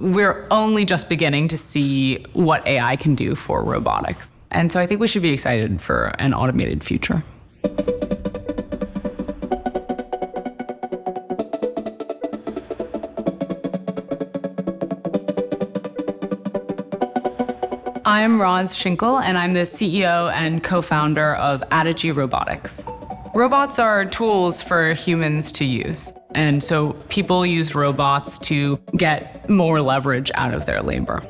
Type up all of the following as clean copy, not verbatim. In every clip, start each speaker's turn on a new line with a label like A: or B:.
A: We're only just beginning to see what AI can do for robotics. And so I think we should be excited for an automated future. I'm Rosalind Shinkle, and I'm the CEO and co-founder of Adagy Robotics. Robots are tools for humans to use. And so people use robots to get more leverage out of their labor.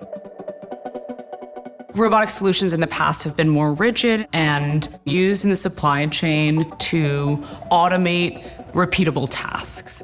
A: Robotic solutions in the past have been more rigid and used in the supply chain to automate repeatable tasks.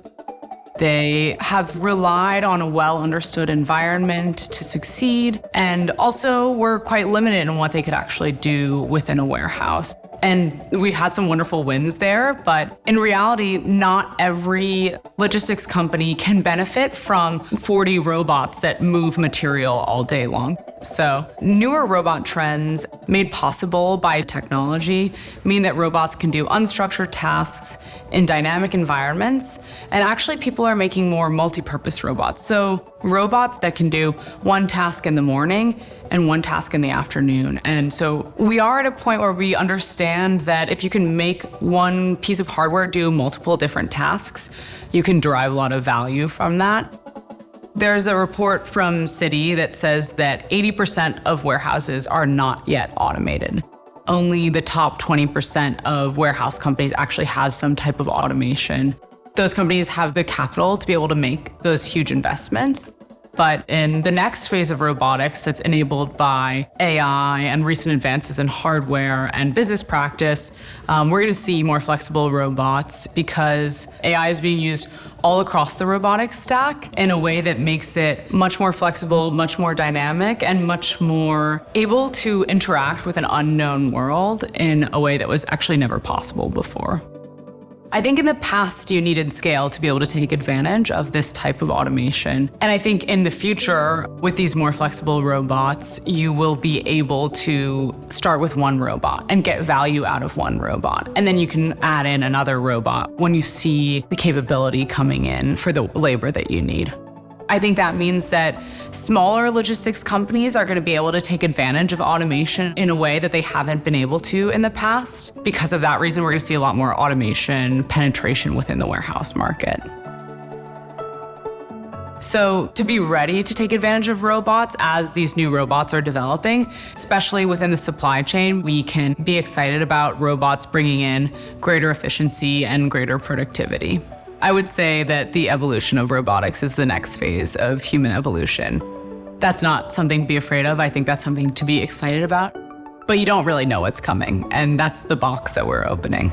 A: They have relied on a well-understood environment to succeed, and also were quite limited in what they could actually do within a warehouse. And we've had some wonderful wins there, but in reality, not every logistics company can benefit from 40 robots that move material all day long. So newer robot trends made possible by technology mean that robots can do unstructured tasks in dynamic environments, and actually people are making more multi-purpose robots. So robots that can do one task in the morning and one task in the afternoon. And so we are at a point where we understand that if you can make one piece of hardware do multiple different tasks, you can derive a lot of value from that. There's a report from Citi that says that 80% of warehouses are not yet automated. Only the top 20% of warehouse companies actually have some type of automation. Those companies have the capital to be able to make those huge investments. But in the next phase of robotics that's enabled by AI and recent advances in hardware and business practice, we're going to see more flexible robots because AI is being used all across the robotics stack in a way that makes it much more flexible, much more dynamic, and much more able to interact with an unknown world in a way that was actually never possible before. I think in the past, you needed scale to be able to take advantage of this type of automation. And I think in the future, with these more flexible robots, you will be able to start with one robot and get value out of one robot. And then you can add in another robot when you see the capability coming in for the labor that you need. I think that means that smaller logistics companies are going to be able to take advantage of automation in a way that they haven't been able to in the past. Because of that reason, we're going to see a lot more automation penetration within the warehouse market. So to be ready to take advantage of robots as these new robots are developing, especially within the supply chain, we can be excited about robots bringing in greater efficiency and greater productivity. I would say that the evolution of robotics is the next phase of human evolution. That's not something to be afraid of. I think that's something to be excited about. But you don't really know what's coming, and that's the box that we're opening.